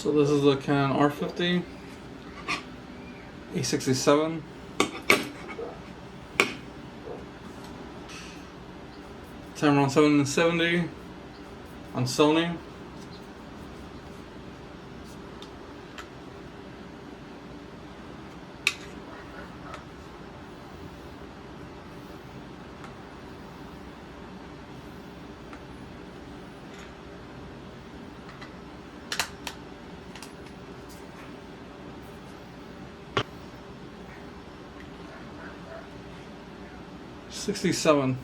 So this is the Canon R50 A67. Tamron 770 on Sony. $67.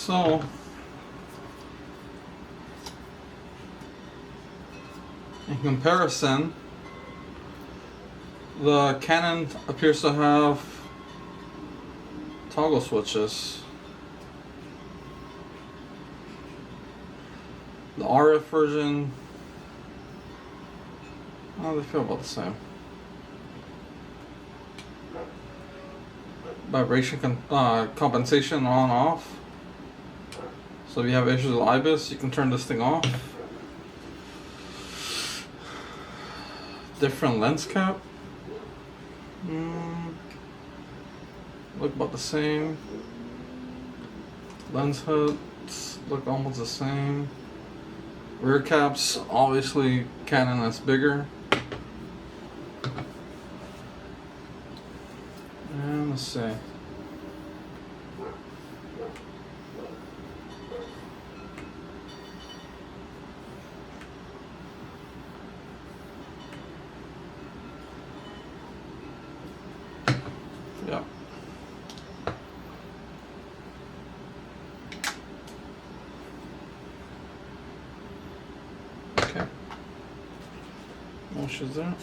So in comparison, the Canon appears to have toggle switches. The RF version, they feel about the same. Vibration compensation on off. So if you have issues with IBIS, you can turn this thing off. Different lens cap. Look about the same. Lens hoods look almost the same. Rear caps, obviously Canon is bigger. And let's see. Yeah. Okay. No issues there.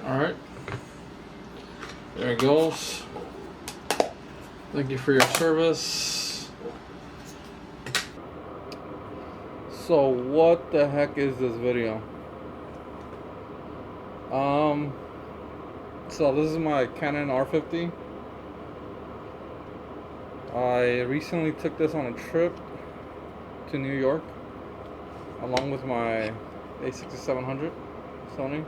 Alright, there it goes. Thank you for your service. So what the heck is this video? So this is my Canon R50. I recently took this on a trip to New York along with my A6700 Sony.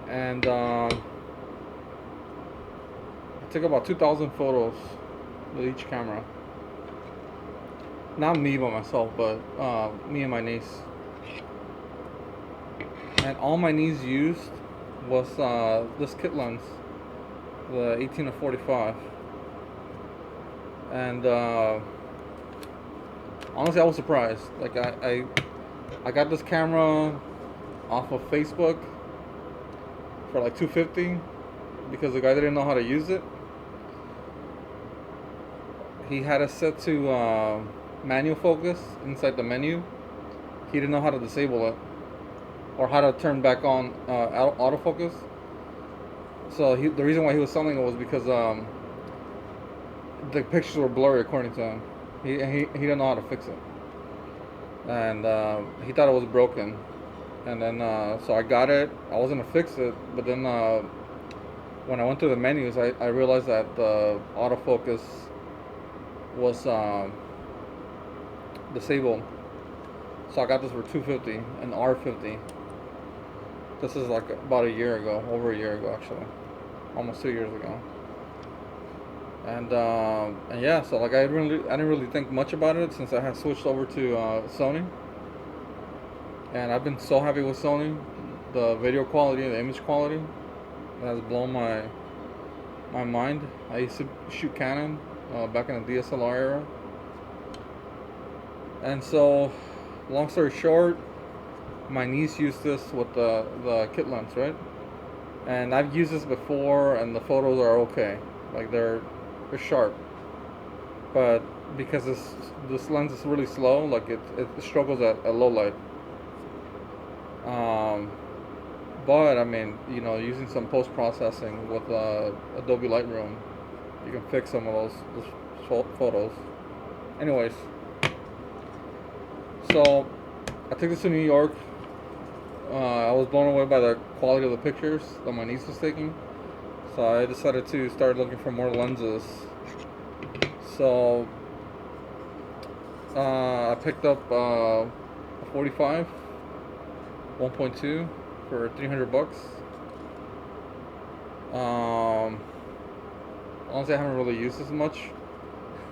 And I took about 2,000 photos with each camera. Not me by myself, but me and my niece. And all my niece used was this kit lens, the 18 to 45. And honestly, I was surprised. Like I got this camera off of Facebook for like $250 because the guy didn't know how to use it. He had it set to manual focus inside the menu. He didn't know how to disable it or how to turn back on autofocus. So the reason why he was selling it was because the pictures were blurry, according to him. He didn't know how to fix it, and he thought it was broken. And then so I got it. I was gonna fix it, but then when I went through the menus, I realized that the autofocus was disabled. So I got this for $250, an R50. This is like about a year ago, over a year ago actually, almost 2 years ago. And yeah, so like I didn't really think much about it since I had switched over to Sony. And I've been so happy with Sony. The video quality, the image quality, it has blown my mind. I used to shoot Canon back in the DSLR era. And so, long story short, my niece used this with the kit lens, right? And I've used this before, and the photos are okay. Like they're sharp. But because this lens is really slow, like it struggles at low light. But I mean, you know, using some post processing with Adobe Lightroom, you can fix some of those photos. Anyways, so I took this to New York. I was blown away by the quality of the pictures that my niece was taking. So I decided to start looking for more lenses. So I picked up a 45 1.2 for $300. Honestly, I haven't really used this much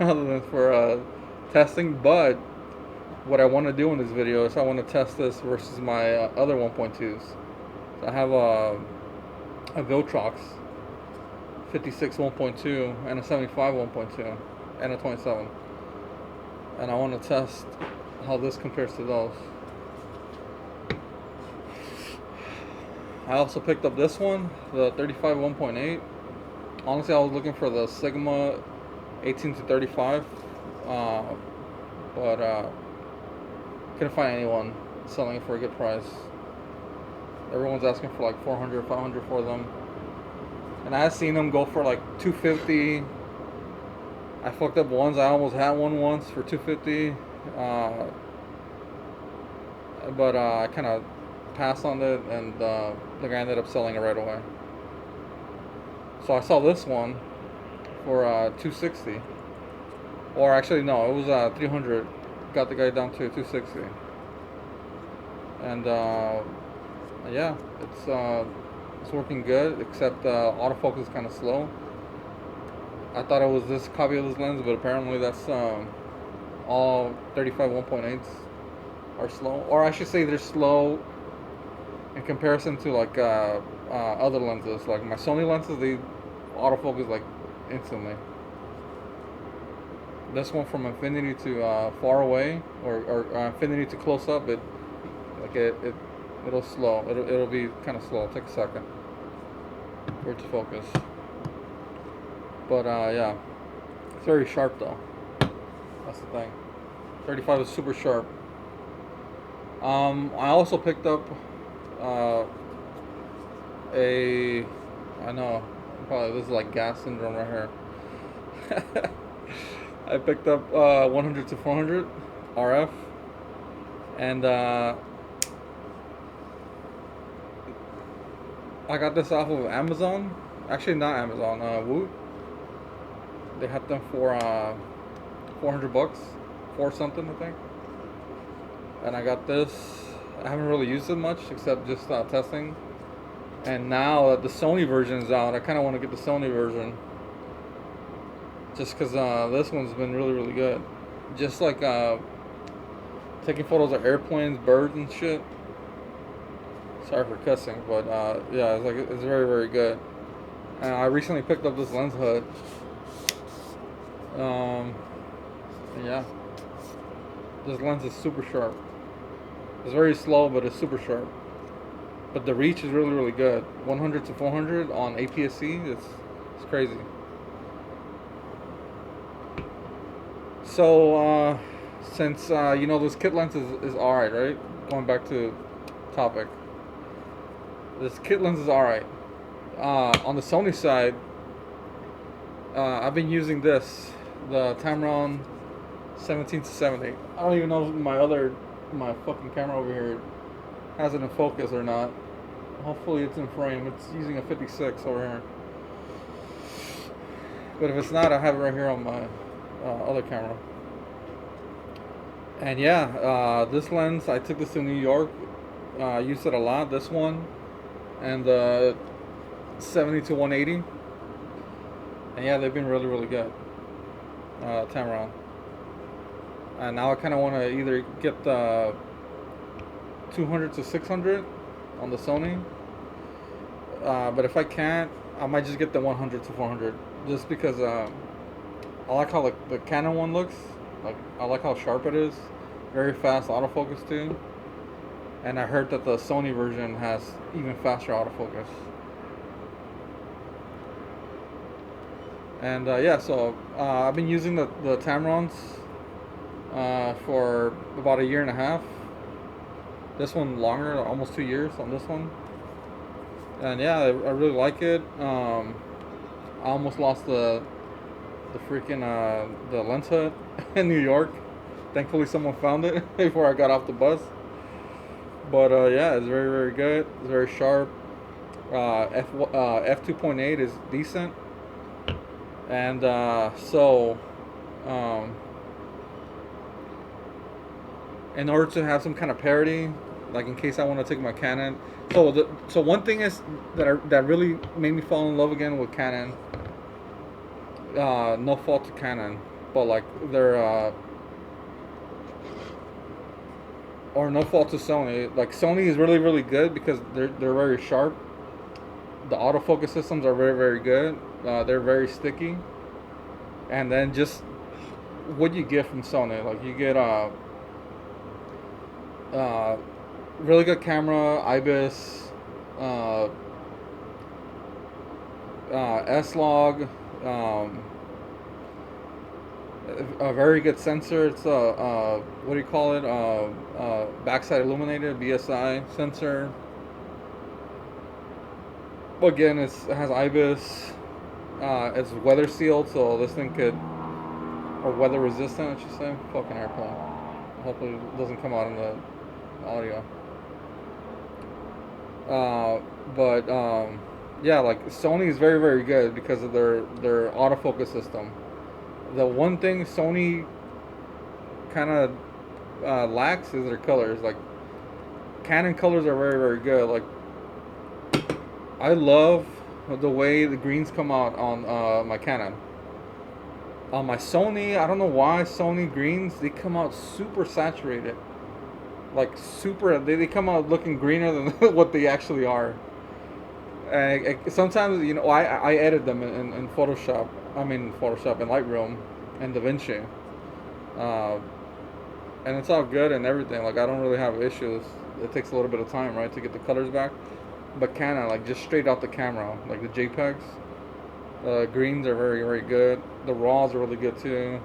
other than for testing, but what I want to do in this video is I want to test this versus my other 1.2s. So I have a Viltrox 56 1.2 and a 75 1.2 and a 27, and I want to test how this compares to those. I also picked up this one, the 35 1.8. Honestly, I was looking for the Sigma 18 to 35, but couldn't find anyone selling it for a good price. Everyone's asking for like 400, 500 for them. And I had seen them go for like 250. I fucked up once. I almost had one once for 250. But I kind of passed on it, and the guy ended up selling it right away. So I saw this one for 260. Or actually, no, it was 300. Got the guy down to 260. And yeah, it's working good, except autofocus is kind of slow. I thought it was this copy of this lens, but apparently that's all 35 1.8s are slow, or I should say they're slow in comparison to like other lenses. Like my Sony lenses, they autofocus like instantly. This one from infinity to far away, or infinity to close up, it'll slow. It'll be kind of slow. It'll take a second for it to focus. But yeah, it's very sharp though. That's the thing. 35 is super sharp. I also picked up I know, probably this is like gas syndrome right here. I picked up 100 to 400 RF, and I got this off of Amazon. Actually, not Amazon. Woot. They had them for $400, 4 something I think. And I got this. I haven't really used it much except just testing. And now that the Sony version is out, I kind of want to get the Sony version. Just because this one's been really, really good. Just like taking photos of airplanes, birds, and shit. Sorry for cussing, but yeah, it's very, very good. I recently picked up this lens hood. Yeah, this lens is super sharp. It's very slow, but it's super sharp. But the reach is really, really good. 100 to 400 on APS-C, it's crazy. So, since, you know, this kit lens is alright, right? Going back to topic. This kit lens is alright. On the Sony side, I've been using this, the Tamron 17 to 70. I don't even know if my fucking camera over here has it in focus or not. Hopefully it's in frame. It's using a 56 over here. But if it's not, I have it right here on my other camera. And yeah, this lens, I took this to New York. I used it a lot, this one. And the 70 to 180. And yeah, they've been really, really good. Tamron. And now I kind of want to either get the 200 to 600 on the Sony. But if I can't, I might just get the 100 to 400. Just because I like how the Canon one looks. Like, I like how sharp it is. Very fast autofocus too. And I heard that the Sony version has even faster autofocus. And yeah, so I've been using the Tamrons for about a year and a half. This one longer, almost 2 years on this one. And yeah, I really like it. I almost lost the freaking the lens hood in New York. Thankfully, someone found it before I got off the bus. But yeah, it's very, very good. It's very sharp. F2.8 is decent. And so, in order to have some kind of parity, like in case I want to take my Canon. So one thing is that really made me fall in love again with Canon. No fault to Canon, but like or no fault to Sony. Like Sony is really, really good because they're very sharp. The autofocus systems are very, very good. They're very sticky. And then just what you get from Sony, like you get really good camera, IBIS, S-Log, a very good sensor. It's what do you call it? Backside illuminated BSI sensor. Again, it has IBIS. It's weather sealed, so this thing could, or weather resistant, I should say. Fucking airplane. Hopefully it doesn't come out in the audio. Yeah, like Sony is very, very good because of their autofocus system. The one thing Sony kind of lacks is their colors. Like Canon colors are very, very good. Like I love the way the greens come out on my Canon. On my Sony, I don't know why Sony greens, they come out super saturated. Like super, they come out looking greener than what they actually are. And sometimes, you know, I edit them in Photoshop. I mean Photoshop, in Lightroom and Davinci. And it's all good and everything. Like I don't really have issues. It takes a little bit of time, right, to get the colors back. But Canon, like just straight out the camera, like the JPEGs, the greens are very, very good. The RAWs are really good too.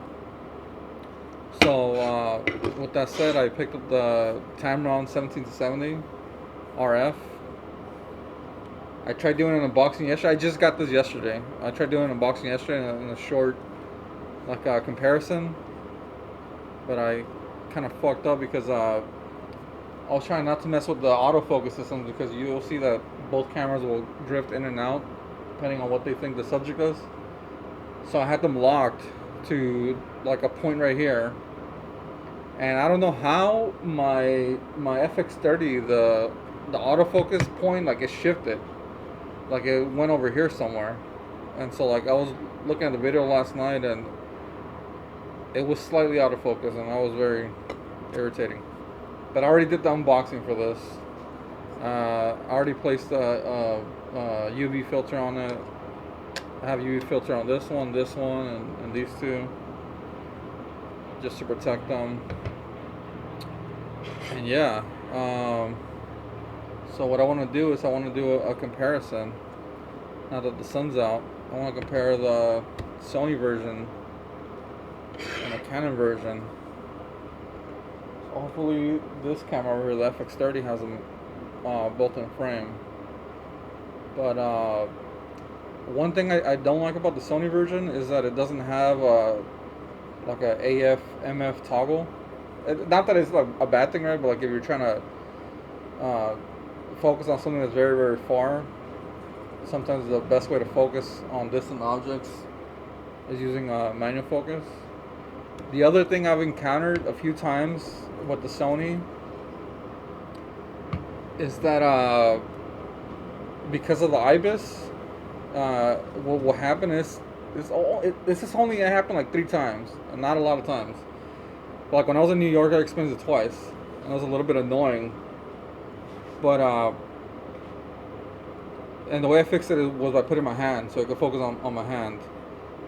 So with that said, I picked up the Tamron 17 to 70 RF. I tried doing an unboxing yesterday. I just got this yesterday. I tried doing an unboxing yesterday in a short, like comparison. But I kind of fucked up because I was trying not to mess with the autofocus systems because you'll see that both cameras will drift in and out depending on what they think the subject is. So I had them locked to like a point right here. And I don't know how my FX30, the autofocus point, like it shifted. Like it went over here somewhere. And so like I was looking at the video last night and it was slightly out of focus and that was very irritating. But I already did the unboxing for this. I already placed a UV filter on it. I have UV filter on this one, and these two, just to protect them. And yeah, so what I want to do is I want to do a comparison. Now that the sun's out, I want to compare the Sony version and the Canon version. So hopefully this camera over here, the FX30, has them both in frame. But one thing I don't like about the Sony version is that it doesn't have like a AF MF toggle. Not that it's like a bad thing, right? But like if you're trying to focus on something that's very, very far, sometimes the best way to focus on distant objects is using manual focus. The other thing I've encountered a few times with the Sony is that because of the IBIS, what will happen is this has only happened like 3 times, and not a lot of times. But like when I was in New York, I experienced it twice, and it was a little bit annoying. But and the way I fixed it was by putting my hand, so I could focus on my hand.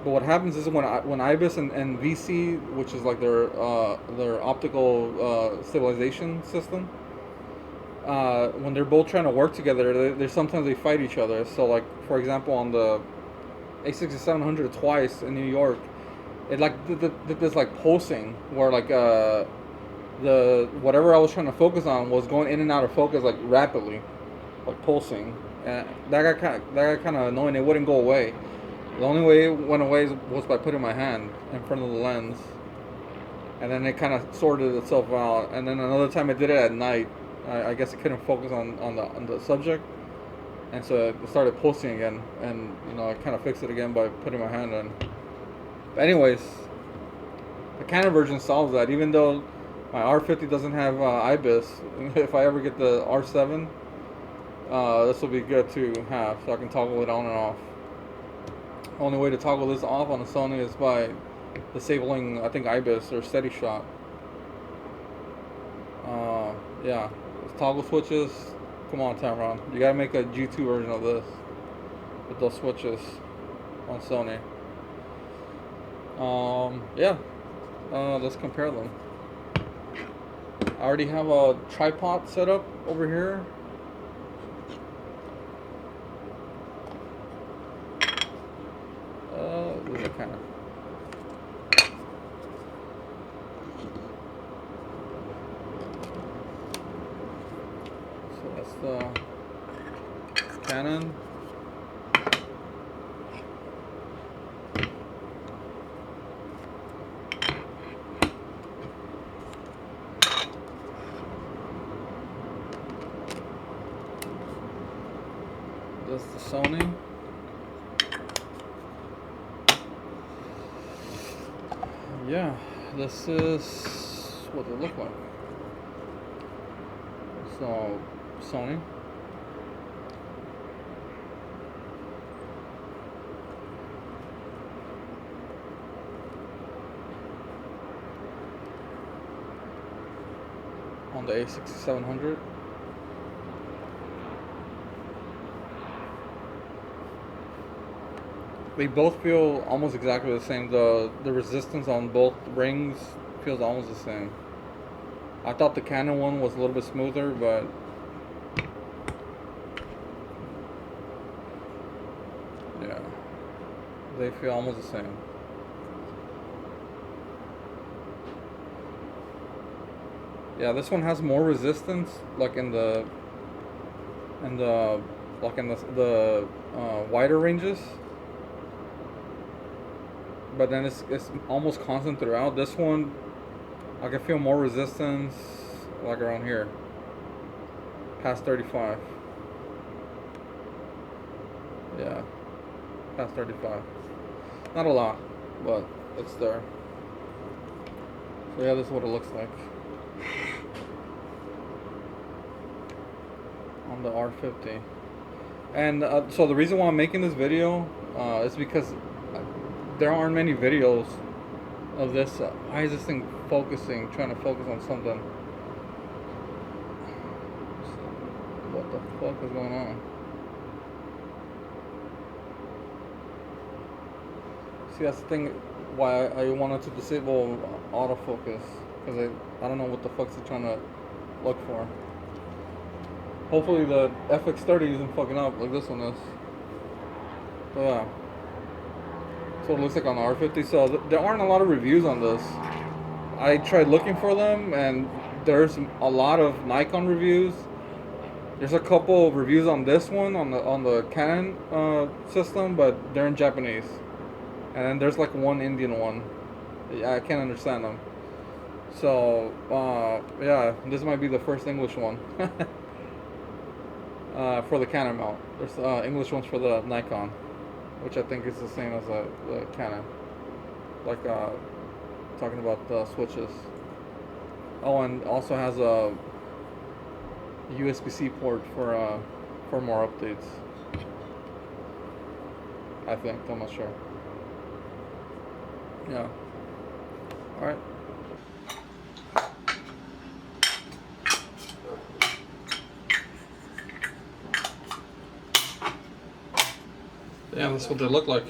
But what happens is when IBIS and VC, which is like their optical stabilization system, when they're both trying to work together, they sometimes they fight each other. So like for example, on the A6700 twice in New York, it like did this like pulsing where like the whatever I was trying to focus on was going in and out of focus like rapidly, like pulsing, and that got kind of annoying. It wouldn't go away. The only way it went away was by putting my hand in front of the lens, and then it kind of sorted itself out. And then another time I did it at night. I guess it couldn't focus on the subject, and so it started pulsing again. And you know I kind of fixed it again by putting my hand in. But anyways, the Canon version solves that. Even though my R50 doesn't have IBIS, if I ever get the R7, this will be good to have, so I can toggle it on and off. Only way to toggle this off on a Sony is by disabling, I think, IBIS or steady shot. Yeah, toggle switches. Come on, Tamron, you gotta make a G2 version of this with those switches on Sony. Yeah, let's compare them. I already have a tripod set up over here. This is a kind of. So that's the Canon. This is the Sony. Yeah, this is what they look like. So, Sony. On the A6700. They both feel almost exactly the same. The resistance on both rings feels almost the same. I thought the Canon one was a little bit smoother, but yeah, they feel almost the same. Yeah, this one has more resistance, like in the wider ranges. But then it's almost constant throughout. This one, I can feel more resistance like around here, past 35. Yeah, past 35. Not a lot, but it's there. So yeah, this is what it looks like on the R50. And so the reason why I'm making this video is because there aren't many videos of this. Why is this thing focusing, trying to focus on something? What the fuck is going on? See, that's the thing why I wanted to disable autofocus, because I don't know what the fuck's it trying to look for. Hopefully the FX30 isn't fucking up like this one is. But yeah. So it looks like on the R50. So there aren't a lot of reviews on this. I tried looking for them, and there's a lot of Nikon reviews. There's a couple of reviews on this one on the Canon system, but they're in Japanese. And then there's like one Indian one. I can't understand them. So yeah, this might be the first English one for the Canon mount. There's English ones for the Nikon, which I think is the same as the Canon. Like talking about the switches. Oh, and also has a USB-C port for more updates. I think, I'm not sure. Yeah. All right. Yeah, that's what they look like.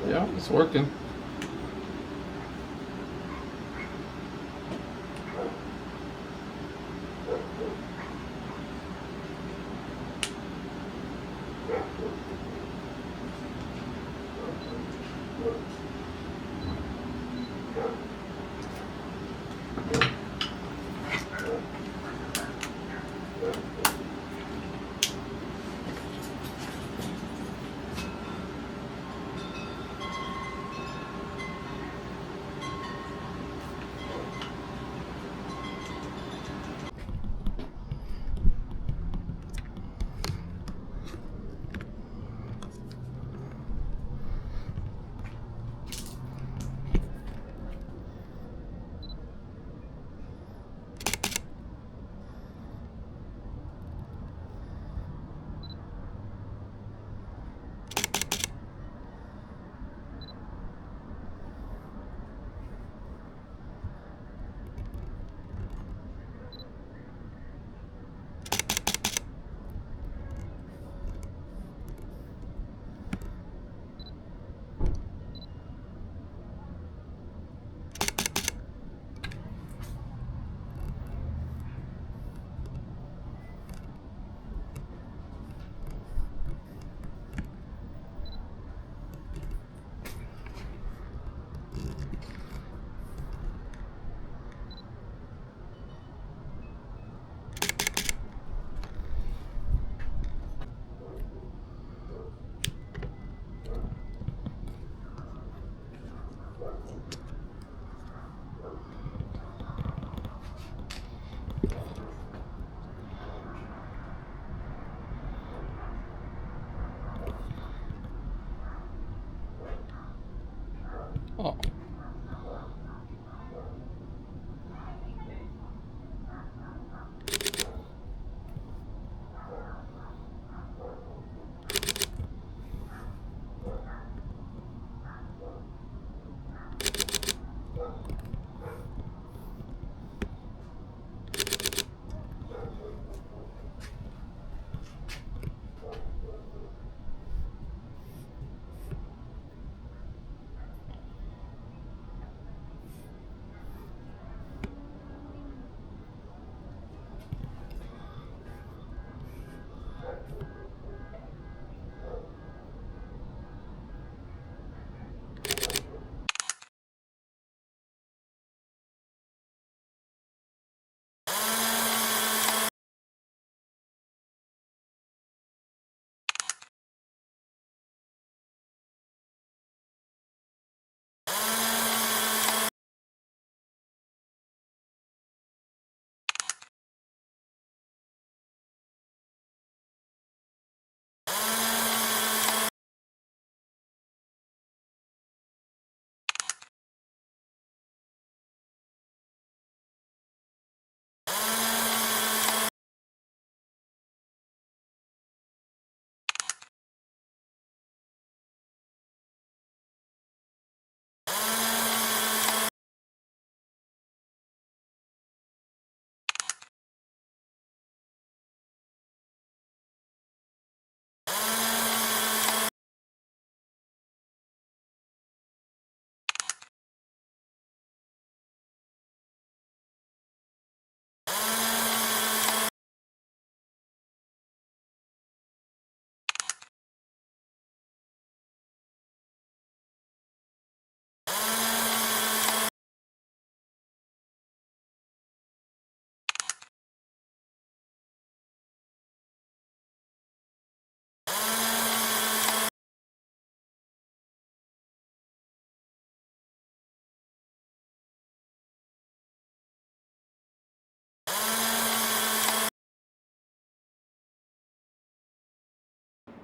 Yeah, it's working.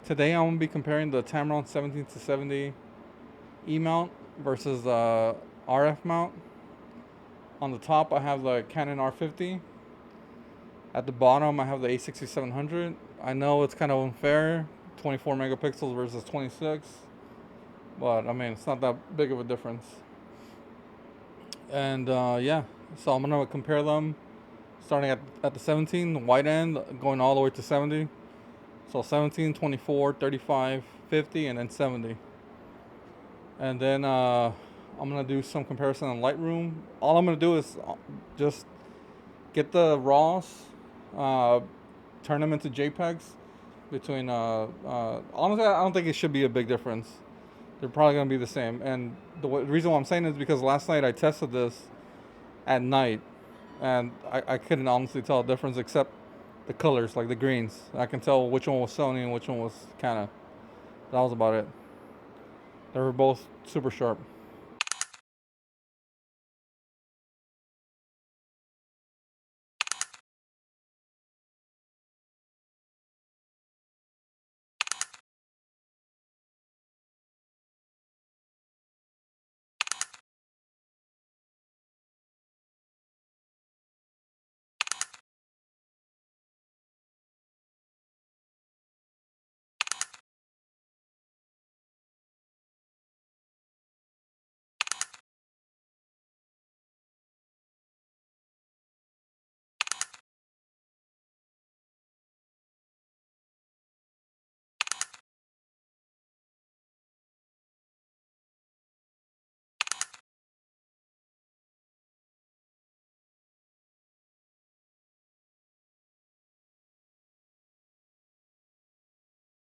Today I'm gonna be comparing the Tamron 17 to 70 E mount versus the RF mount. On the top I have the Canon R50. At the bottom I have the A6700. I know it's kind of unfair, 24 megapixels versus 26, but I mean it's not that big of a difference. And yeah, so I'm gonna compare them starting at the 17, the wide end, going all the way to 70. So 17, 24, 35, 50, and then 70. And then I'm going to do some comparison on Lightroom. All I'm going to do is just get the RAWs, turn them into JPEGs between, honestly, I don't think it should be a big difference. They're probably going to be the same. And the reason why I'm saying is because last night I tested this at night, and I couldn't honestly tell a difference except the colors, like the greens. I can tell which one was Sony and which one was Canon. That was about it. They were both super sharp.